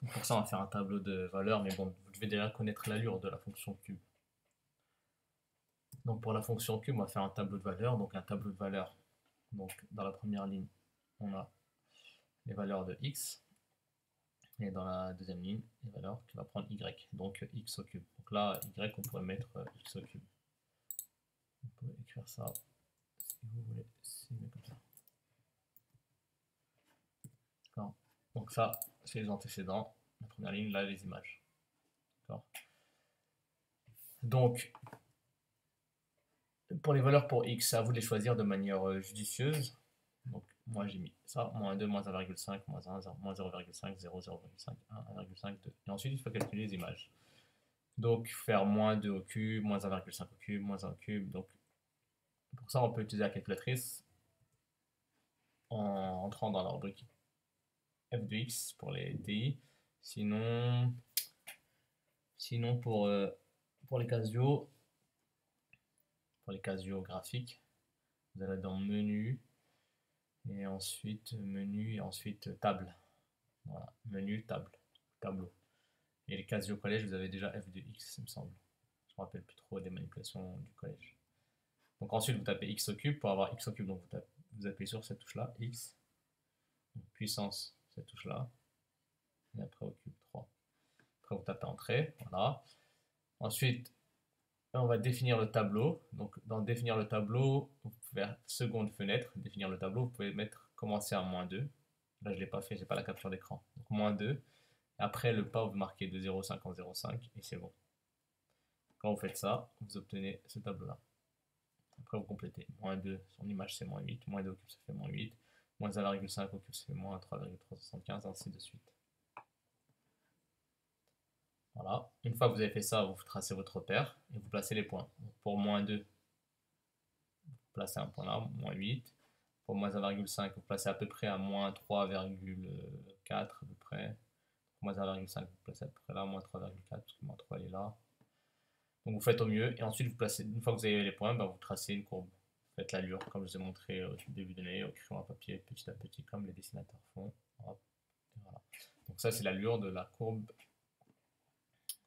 Donc pour ça, on va faire un tableau de valeurs, mais bon, vous devez déjà connaître l'allure de la fonction cube. Donc pour la fonction cube, on va faire un tableau de valeurs. Donc un tableau de valeurs, donc dans la première ligne, on a les valeurs de x, et dans la deuxième ligne, les valeurs qui va prendre y, donc x au cube. Donc là, y, on pourrait mettre x au cube. On peut écrire ça, si vous voulez, comme ça. D'accord. Donc ça, c'est les antécédents. La première ligne, là, les images. D'accord. Donc, pour les valeurs pour x, c'est à vous de les choisir de manière judicieuse. Donc, moi, j'ai mis ça, moins 2, moins 1,5, moins 1, moins 0,5, 0, 0,5, 1, 1,5, 2. Et ensuite, il faut calculer les images. Donc, faire moins 2 au cube, moins 1,5 au cube, moins 1 au cube. Donc, pour ça, on peut utiliser la calculatrice en entrant dans la rubrique f de x pour les TI. Sinon pour les Casio graphiques, vous allez dans menu et ensuite table. Voilà, menu, table, tableau. Et les Casio collège, vous avez déjà f de x, il me semble. Je ne me rappelle plus trop des manipulations du collège. Donc ensuite, vous tapez x au cube pour avoir x au cube. Donc vous appuyez sur cette touche-là, x, donc puissance, cette touche-là, et après au cube 3. Après, vous tapez entrée, voilà. Ensuite, on va définir le tableau. Donc, dans définir le tableau, vous pouvez faire seconde fenêtre, définir le tableau, vous pouvez mettre commencer à moins 2. Là, je ne l'ai pas fait, je n'ai pas la capture d'écran. Donc, moins 2. Après, le pas, vous marquez de 0,5 en 0,5 et c'est bon. Quand vous faites ça, vous obtenez ce tableau-là. Après, vous complétez. Moins 2, son image, c'est moins 8. Moins 2 au cube, ça fait moins 8. Moins 1,5 au cube, ça fait moins 3,375, ainsi de suite. Voilà. Une fois que vous avez fait ça, vous tracez votre repère et vous placez les points. Donc, pour moins 2, vous placez un point là, moins 8. Pour moins 1,5, vous placez à peu près à moins 3,4 à peu près. Pour moins 1,5, vous placez à peu près là, moins 3,4, parce que moins 3 est là. Donc vous faites au mieux, et ensuite vous placez, une fois que vous avez les points, vous tracez une courbe. Vous faites l'allure, comme je vous ai montré au début de l'année, au crayon à papier, petit à petit, comme les dessinateurs font. Hop, voilà. Donc ça, c'est l'allure de la courbe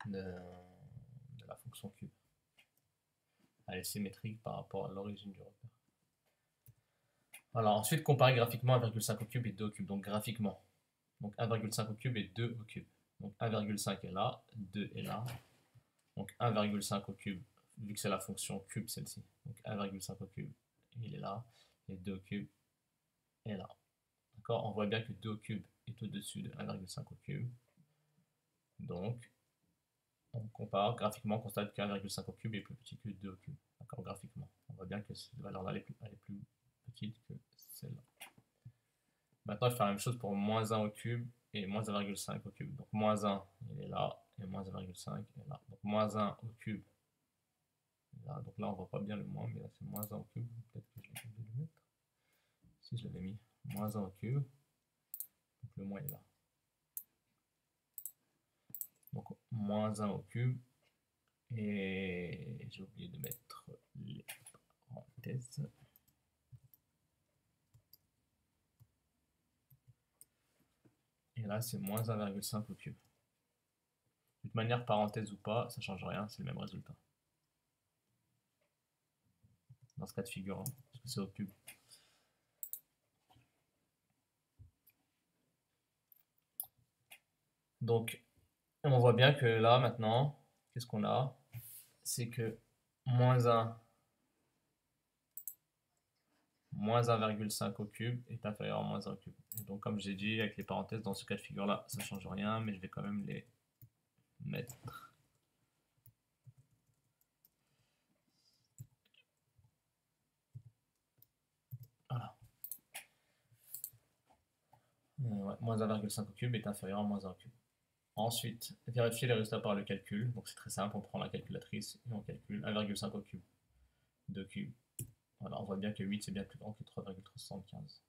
de la fonction cube. Elle est symétrique par rapport à l'origine du repère. Alors ensuite, comparer graphiquement 1,5 au cube et 2 au cube. Donc graphiquement, donc 1,5 au cube et 2 au cube. Donc 1,5 est là, 2 est là. Donc 1,5 au cube, vu que c'est la fonction cube celle-ci. Donc 1,5 au cube, il est là. Et 2 au cube est là. D'accord. On voit bien que 2 au cube est au-dessus de 1,5 au cube. Donc on compare graphiquement, on constate que 1,5 au cube est plus petit que 2 au cube. D'accord, graphiquement. On voit bien que cette valeur-là est plus petite que celle-là. Maintenant, je vais faire la même chose pour moins 1 au cube et moins 1,5 au cube. Donc moins 1, il est là, et moins 1,5 est là. Donc moins 1 au cube, là. Donc là, on voit pas bien le moins, mais là, c'est moins 1 au cube. Peut-être que je l'ai oublié de le mettre. Si je l'avais mis, moins 1 au cube. Donc le moins est là. Donc moins 1 au cube. Et j'ai oublié de mettre les parenthèses. Et là, c'est moins 1,5 au cube. De toute manière, parenthèse ou pas, ça ne change rien, c'est le même résultat. Dans ce cas de figure, hein, parce que c'est au cube. Donc, on voit bien que là, maintenant, qu'est-ce qu'on a? C'est que moins 1, moins 1,5 au cube est inférieur à moins 1 au cube. Et donc, comme j'ai dit, avec les parenthèses, dans ce cas de figure-là, ça ne change rien, mais je vais quand même les mettre. Voilà. Ouais, moins 1,5 au cube est inférieur à moins 1 au cube. Ensuite, vérifier les résultats par le calcul. Donc c'est très simple, on prend la calculatrice et on calcule 1,5 au cube, 2 cubes. Voilà, on voit bien que 8 c'est bien plus grand que 3,375.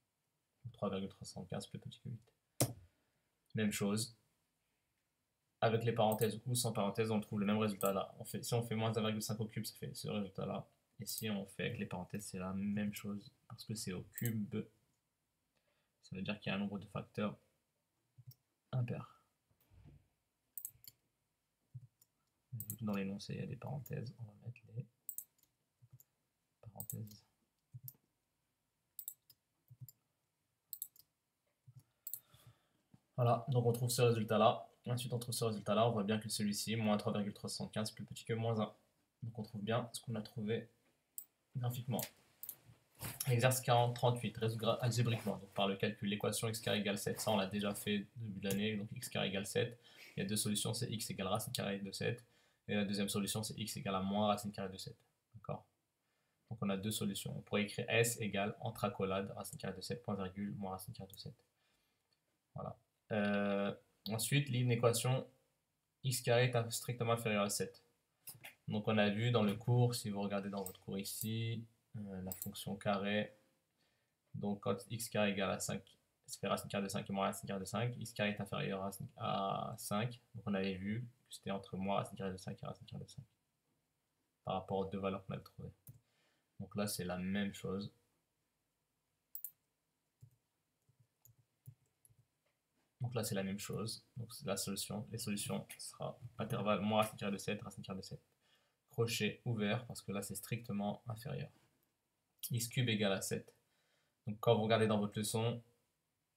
3,375 plus petit que 8. Même chose, avec les parenthèses ou sans parenthèses, on trouve le même résultat là. Si on fait moins 1,5 au cube, ça fait ce résultat là. Et si on fait avec les parenthèses, c'est la même chose, parce que c'est au cube. Ça veut dire qu'il y a un nombre de facteurs impair. surtout dans l'énoncé, il y a des parenthèses. On va mettre les parenthèses. Voilà, donc on trouve ce résultat-là. Ensuite, on trouve ce résultat-là. On voit bien que celui-ci, moins 3,375, est plus petit que moins 1. Donc on trouve bien ce qu'on a trouvé graphiquement. Exercice 38, résoudre algébriquement, donc par le calcul. L'équation x carré égale 7, ça on l'a déjà fait début de l'année, donc x carré égale 7. Il y a deux solutions, c'est x égale racine carrée de 7. Et la deuxième solution, c'est x égale à moins racine carrée de 7. D'accord? Donc on a deux solutions. On pourrait écrire s égale entre accolades racine carrée de 7, point virgule, moins racine carrée de 7. Voilà. Ensuite, une équation x carré est strictement inférieur à 7. Donc on a vu dans le cours, si vous regardez dans votre cours ici, la fonction carré, donc quand x carré égale à 5, ça fait racine carrée de 5 et moins racine carrée de 5, x carré est inférieur à 5, donc on avait vu que c'était entre moins racine carrée de 5 et racine carrée de 5, par rapport aux deux valeurs qu'on avait trouvées. Donc là c'est la même chose. Donc là c'est la même chose, donc la solution, les solutions sera intervalle moins racine carrée de 7, racine carrée de 7. Crochet ouvert, parce que là c'est strictement inférieur. X cube égale à 7. Donc quand vous regardez dans votre leçon,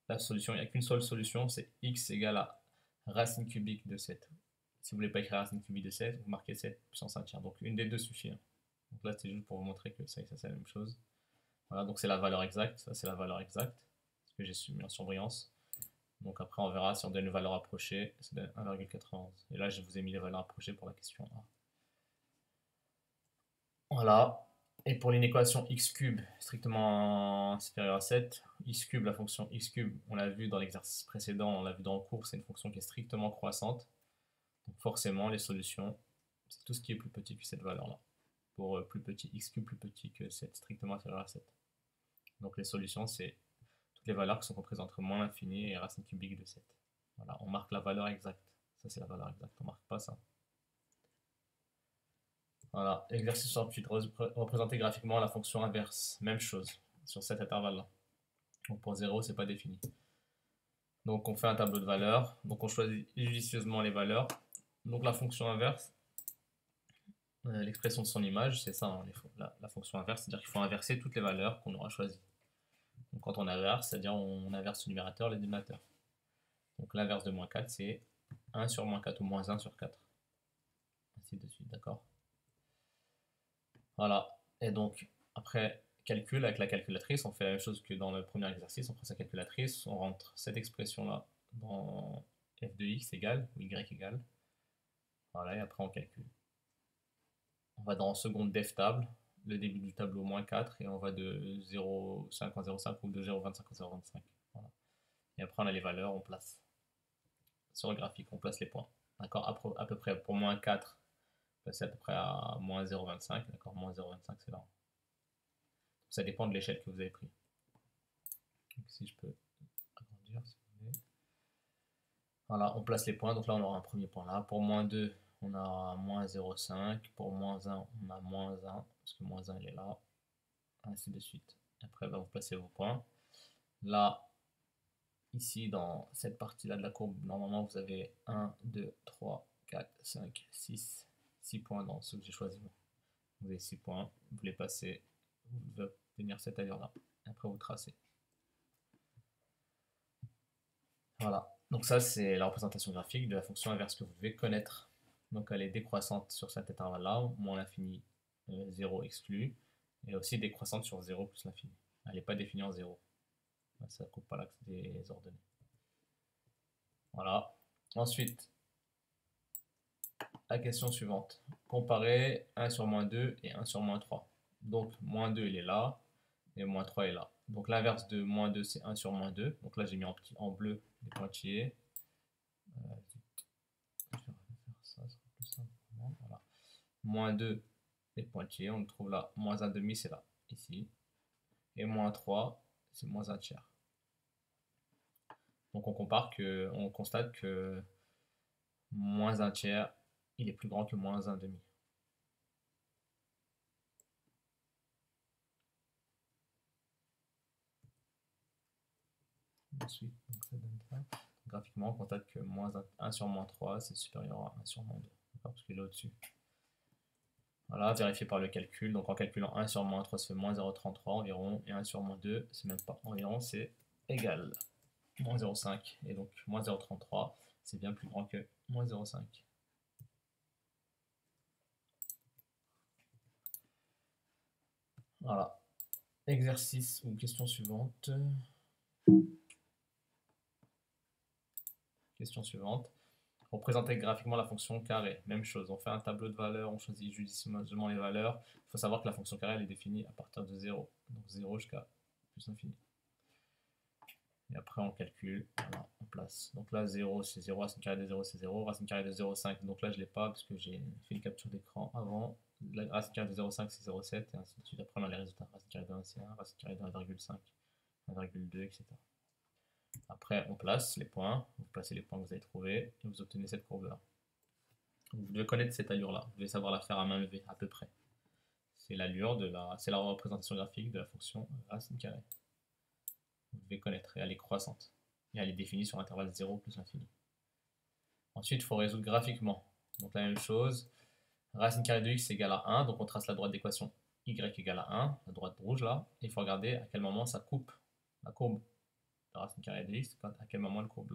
la solution, il n'y a qu'une seule solution, c'est x égale à racine cubique de 7. Si vous ne voulez pas écrire racine cubique de 7, vous marquez 7 puissance 1 tiers. Donc une des deux suffit. Donc là c'est juste pour vous montrer que ça et ça c'est la même chose. Voilà, donc c'est la valeur exacte, ça c'est la valeur exacte, parce que j'ai mis en surbrillance. Donc après on verra si on donne une valeur approchée, ça donne 1,91. Et là je vous ai mis les valeurs approchées pour la question A. Voilà. Et pour l'inéquation x cube strictement supérieure à 7, x cube, la fonction x cube, on l'a vu dans l'exercice précédent, on l'a vu dans le cours, c'est une fonction qui est strictement croissante. Donc forcément, les solutions, c'est tout ce qui est plus petit que cette valeur-là. Pour plus petit, x cube plus petit que 7, strictement inférieur à 7. Donc les solutions, c'est toutes les valeurs qui sont comprises entre moins l'infini et racine cubique de 7. Voilà, on marque la valeur exacte. Ça, c'est la valeur exacte, on ne marque pas ça. Voilà, exercice 68, représenter graphiquement la fonction inverse. Même chose sur cet intervalle-là. Donc pour 0, c'est pas défini. Donc on fait un tableau de valeurs. Donc on choisit judicieusement les valeurs. Donc la fonction inverse, l'expression de son image, c'est ça, hein, la fonction inverse, c'est-à-dire qu'il faut inverser toutes les valeurs qu'on aura choisies. Donc quand on inverse, c'est-à-dire on inverse le numérateur et le dénominateur. Donc l'inverse de moins 4, c'est 1 sur moins 4 ou moins 1 sur 4. Ainsi de suite, d'accord? Voilà. Et donc, après calcul, avec la calculatrice, on fait la même chose que dans le premier exercice. On prend sa calculatrice, on rentre cette expression-là dans f de x égale, ou y égale. Voilà, et après on calcule. On va dans seconde def table, le début du tableau moins 4, et on va de 0,5 en 0,5 ou de 0,25 en 0,25. Voilà. Et après on a les valeurs, on place. Sur le graphique, on place les points. D'accord, à peu près pour moins 4, c'est à peu près à moins 0,25. D'accord, moins 0,25 c'est là. Ça dépend de l'échelle que vous avez pris. Donc si je peux agrandir, si vous voulez. Voilà, on place les points. Donc là, on aura un premier point là. Pour moins 2, on a moins 0,5. Pour moins 1, on a moins 1. Parce que moins 1, il est là. Ainsi de suite. Après, vous placez vos points. Là, ici, dans cette partie-là de la courbe, normalement, vous avez 1, 2, 3, 4, 5, 6. 6 points dans ce que j'ai choisi. Vous avez 6 points. Vous les passez. Vous devez obtenir cette allure-là. Après, vous tracez. Voilà, donc ça c'est la représentation graphique de la fonction inverse que vous devez connaître. Donc elle est décroissante sur cet intervalle-là, moins l'infini, 0 exclu, et aussi décroissante sur 0 plus l'infini. Elle n'est pas définie en 0. Ça ne coupe pas l'axe des ordonnées. Voilà. Ensuite, la question suivante. Comparer 1 sur moins 2 et 1 sur moins 3. Donc moins 2 il est là, et moins 3 est là. Donc l'inverse de moins 2 c'est 1 sur moins 2. Donc là j'ai mis en bleu les pointillés. Voilà. Moins 2 les pointillés, on le trouve là. Moins 1 demi, c'est là, ici. Et moins 3, c'est moins 1 tiers. Donc on constate que moins 1 tiers, il est plus grand que moins 1 demi. Ensuite, donc ça donne ça. Graphiquement, on constate que moins 1 sur moins 3, c'est supérieur à 1 sur moins 2. Parce qu'il est au-dessus. Voilà, vérifié par le calcul. Donc en calculant 1 sur moins 3, ça fait moins 0,33 environ. Et 1 sur moins 2, c'est même pas environ, c'est égal. Moins 0,5. Et donc moins 0,33, c'est bien plus grand que moins 0,5. Voilà. Exercice ou question suivante. Question suivante. Représenter graphiquement la fonction carré. Même chose, on fait un tableau de valeurs, on choisit judicieusement les valeurs. Il faut savoir que la fonction carré elle est définie à partir de 0. Donc 0 jusqu'à plus l'infini. Et après on calcule, voilà, on place. Donc là 0 c'est 0, racine carrée de 0 c'est 0, racine carrée de 0,5. Donc là je ne l'ai pas parce que j'ai fait une capture d'écran avant. La racine carrée de 0,5 c'est 0,7 et ainsi de suite. Après on a les résultats. Racine carrée de 1 c'est 1, racine carrée de 1,5, 1,2, etc. Après, on place les points, vous placez les points que vous avez trouvés et vous obtenez cette courbe-là. Vous devez connaître cette allure-là, vous devez savoir la faire à main levée, à peu près. C'est l'allure c'est la représentation graphique de la fonction racine carrée. Vous devez connaître et elle est croissante. Et elle est définie sur l'intervalle 0 plus l'infini. Ensuite, il faut résoudre graphiquement. Donc la même chose, racine carrée de x égale à 1, donc on trace la droite d'équation y égale à 1, la droite rouge là, et il faut regarder à quel moment ça coupe la courbe de racine carrée de x, à quel moment elle coupe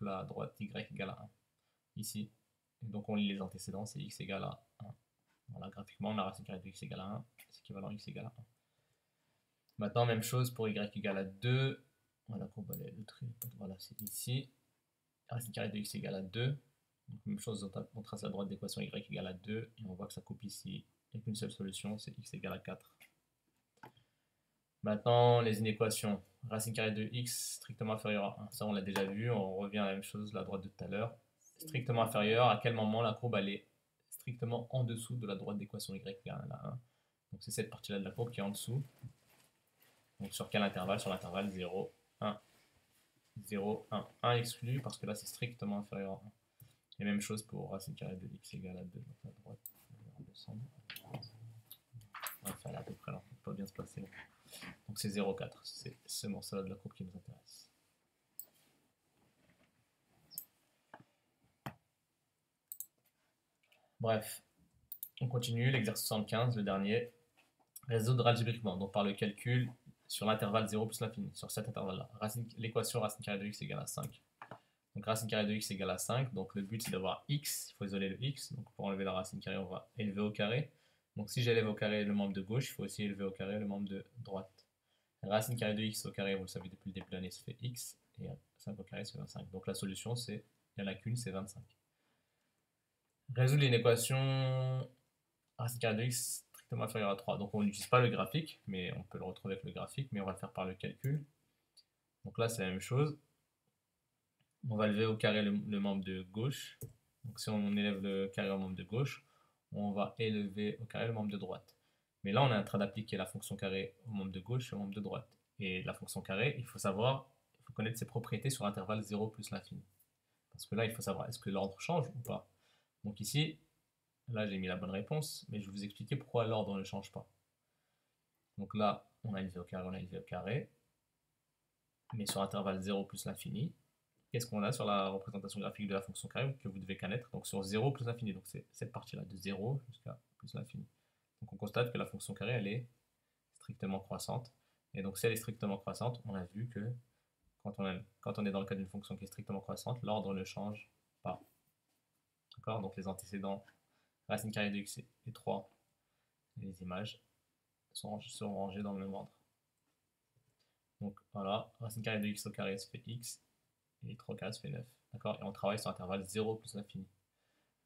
la droite y égale à 1. Ici. Et donc on lit les antécédents, c'est x égale à 1. Voilà, graphiquement, la racine carrée de x égale à 1, c'est équivalent x égale à 1. Maintenant, même chose pour y égale à 2. Voilà, voilà, c'est ici. La racine carrée de x égale à 2. Donc, même chose, on trace la droite d'équation y égale à 2 et on voit que ça coupe ici. Il n'y a qu'une seule solution, c'est x égale à 4. Maintenant, les inéquations. Racine carrée de x strictement inférieure à 1. Ça, on l'a déjà vu. On revient à la même chose, la droite de tout à l'heure. Strictement inférieure, à quel moment la courbe elle est strictement en dessous de la droite d'équation y égale à 1. Donc, c'est cette partie-là de la courbe qui est en dessous. Donc, sur quel intervalle? Sur l'intervalle 0, 1. 0, 1. 1 exclu parce que là, c'est strictement inférieur à 1. Et même chose pour racine carrée de x égale à 2. Donc, la droite, on va descendre. On va faire là à peu près là. On peut pas bien se placer. Donc c'est 0,4, c'est ce morceau-là de la courbe qui nous intéresse. Bref, on continue, l'exercice 75, le dernier. Résoudre algébriquement, donc par le calcul sur l'intervalle 0 plus l'infini, sur cet intervalle-là. L'équation racine carrée de x égale à 5. Donc racine carrée de x égale à 5, donc le but c'est d'avoir x, il faut isoler le x, donc pour enlever la racine carrée on va élever au carré. Donc si j'élève au carré le membre de gauche, il faut aussi élever au carré le membre de droite. Racine carrée de x au carré, vous le savez depuis le début de l'année, ça fait x, et 5 au carré, c'est 25. Donc la solution, c'est, il n'y en a qu'une, c'est 25. Résoudre une équation racine carrée de x strictement inférieure à 3. Donc on n'utilise pas le graphique, mais on peut le retrouver avec le graphique, mais on va le faire par le calcul. Donc là, c'est la même chose. On va lever au carré le membre de gauche. Donc si on élève le carré au membre de gauche, on va élever au carré le membre de droite. Mais là, on est en train d'appliquer la fonction carré au membre de gauche et au membre de droite. Et la fonction carré, il faut connaître ses propriétés sur l'intervalle 0 plus l'infini. Parce que là, il faut savoir, est-ce que l'ordre change ou pas? Donc ici, là, j'ai mis la bonne réponse, mais je vais vous expliquer pourquoi l'ordre ne change pas. Donc là, on a élevé au carré, on a élevé au carré. Mais sur l'intervalle 0 plus l'infini, qu'est-ce qu'on a sur la représentation graphique de la fonction carré que vous devez connaître? Donc sur 0 plus l'infini, donc c'est cette partie-là, de 0 jusqu'à plus l'infini. Donc on constate que la fonction carré, elle est strictement croissante. Et donc si elle est strictement croissante, on a vu que quand on est dans le cas d'une fonction qui est strictement croissante, l'ordre ne change pas. D'accord? Donc les antécédents, racine carrée de x et 3, les images seront rangées dans le même ordre. Donc voilà, racine carrée de x au carré, ça fait x, et 3 au carré, ça fait 9. D'accord? Et on travaille sur l'intervalle 0 plus l'infini.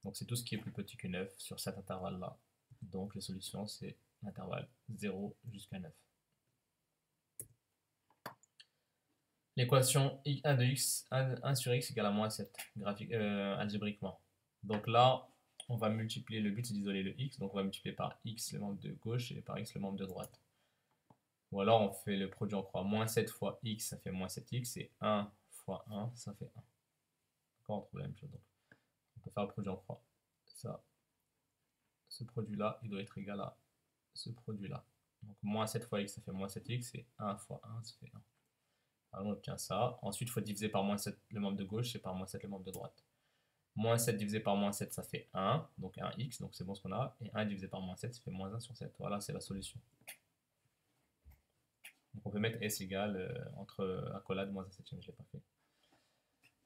Donc c'est tout ce qui est plus petit que 9 sur cet intervalle-là. Donc les solutions, c'est l'intervalle 0 jusqu'à 9. L'équation 1 de x, 1 sur x égale à moins 7, algébriquement. Donc là, on va multiplier, le but c'est d'isoler le x, donc on va multiplier par x le membre de gauche et par x le membre de droite. Ou alors on fait le produit en croix, moins 7 fois x, ça fait moins 7x, et 1 fois 1, ça fait 1. D'accord, on trouve la même chose. Donc, on peut faire le produit en croix. Ça, ce produit-là, il doit être égal à ce produit-là. Donc moins 7 fois x, ça fait moins 7x, et 1 fois 1, ça fait 1. Alors on obtient ça. Ensuite, il faut diviser par moins 7 le membre de gauche et par moins 7 le membre de droite. Moins 7 divisé par moins 7, ça fait 1, donc 1x, donc c'est bon ce qu'on a. Et 1 divisé par moins 7, ça fait moins 1 sur 7. Voilà, c'est la solution. Donc on peut mettre S égale entre accolade moins 1 septième, je ne l'ai pas fait.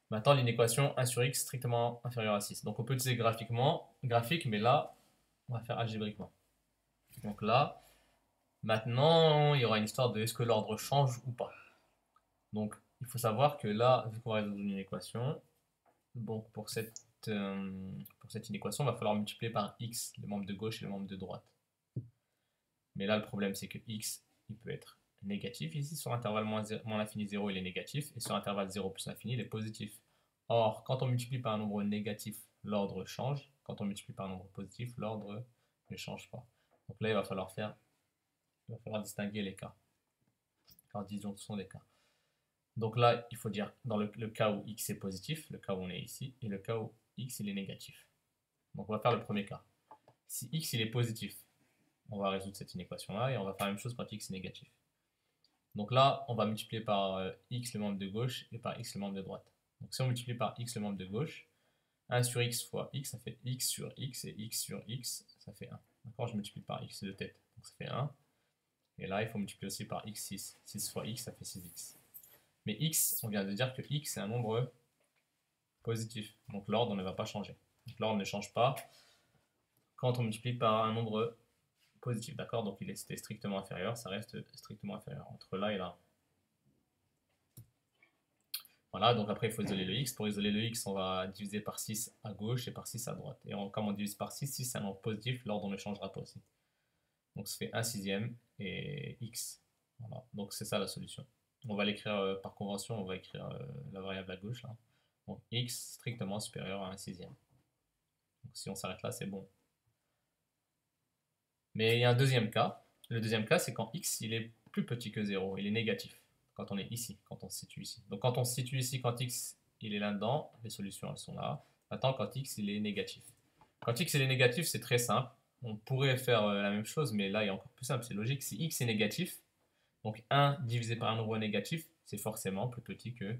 Maintenant, l'inéquation 1 sur x strictement inférieur à 6. Donc on peut utiliser graphique, mais là, on va faire algébriquement. Donc là, maintenant, il y aura une histoire de est-ce que l'ordre change ou pas. Donc il faut savoir que là, vu qu'on va résoudre une équation, donc pour cette inéquation, il va falloir multiplier par x, les membres de gauche et les membres de droite. Mais là, le problème, c'est que x, il peut être négatif. Ici, sur l'intervalle moins l'infini 0, il est négatif. Et sur l'intervalle 0 plus l'infini, il est positif. Or, quand on multiplie par un nombre négatif, l'ordre change. Quand on multiplie par un nombre positif, l'ordre ne change pas. Donc là, il va falloir distinguer les cas. Car disons ce sont des cas. Donc là, il faut dire dans le cas où x est positif, le cas où on est ici, et le cas où x il est négatif. Donc on va faire le premier cas. Si x il est positif, on va résoudre cette inéquation-là et on va faire la même chose quand x est négatif. Donc là, on va multiplier par x le membre de gauche et par x le membre de droite. Donc si on multiplie par x le membre de gauche, 1 sur x fois x, ça fait x sur x, et x sur x, ça fait 1. D'accord, je multiplie par x de tête, donc ça fait 1. Et là, il faut multiplier aussi par x6. 6 fois x, ça fait 6x. Mais x, on vient de dire que x est un nombre positif. Donc l'ordre ne va pas changer. Donc l'ordre ne change pas quand on multiplie par un nombre positif. D'accord, donc c'était strictement inférieur, ça reste strictement inférieur entre là et là. Voilà, donc après il faut isoler le x. Pour isoler le x, on va diviser par 6 à gauche et par 6 à droite. Et comme on divise par 6, 6 c'est un nombre positif, l'ordre ne changera pas aussi. Donc ça fait 1 sixième et x. Voilà, donc c'est ça la solution. On va l'écrire par convention, on va écrire la variable à gauche là. Donc x strictement supérieur à 1 sixième. Donc si on s'arrête là, c'est bon. Mais il y a un deuxième cas. Le deuxième cas, c'est quand x il est plus petit que 0, il est négatif. Quand on est ici, quand on se situe ici. Donc quand on se situe ici, quand x il est là-dedans, les solutions elles sont là. Maintenant, quand x il est négatif. Quand x il est négatif, c'est très simple. On pourrait faire la même chose, mais là il est encore plus simple, c'est logique. Si x est négatif, donc 1 divisé par un nombre négatif, c'est forcément plus petit que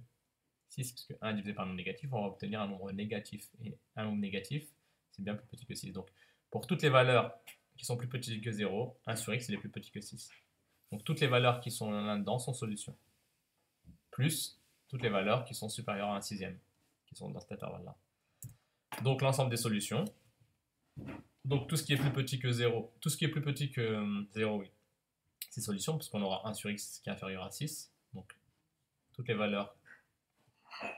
6, parce que 1 divisé par un nombre négatif, on va obtenir un nombre négatif. Et un nombre négatif, c'est bien plus petit que 6. Donc pour toutes les valeurs qui sont plus petites que 0, 1 sur x il est plus petit que 6. Donc toutes les valeurs qui sont là-dedans sont solutions. Plus toutes les valeurs qui sont supérieures à 1 sixième, qui sont dans cet intervalle-là. Donc l'ensemble des solutions. Donc tout ce qui est plus petit que 0, tout ce qui est plus petit que 0, oui, c'est solution, puisqu'on aura 1 sur x qui est inférieur à 6. Donc toutes les valeurs,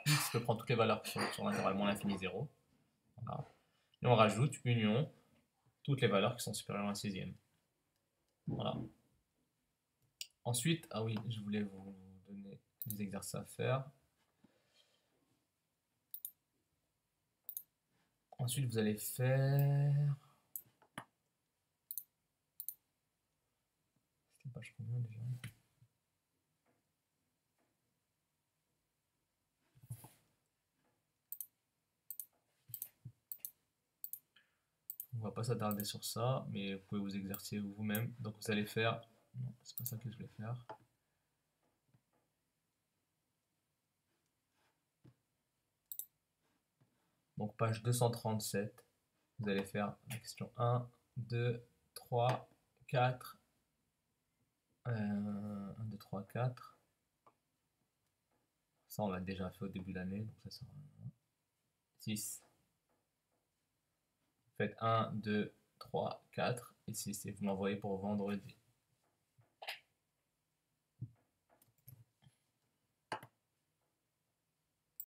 x peut prendre toutes les valeurs qui sont sur l'intervalle moins l'infini 0. Voilà. Et on rajoute union toutes les valeurs qui sont supérieures à 1 sixième. Voilà. Ensuite, ah oui, je voulais vous donner des exercices à faire. Ensuite, vous allez faire... C'était page combien déjà? On va pas s'attarder sur ça, mais vous pouvez vous exercer vous-même. Donc vous allez faire... Non, c'est pas ça que je vais faire. Donc page 237, vous allez faire la question 1, 2, 3, 4. 1, 2, 3, 4. Ça, on l'a déjà fait au début de l'année, donc ça sera 6. Faites 1, 2, 3, 4 et 6. Et vous m'envoyez pour vendredi.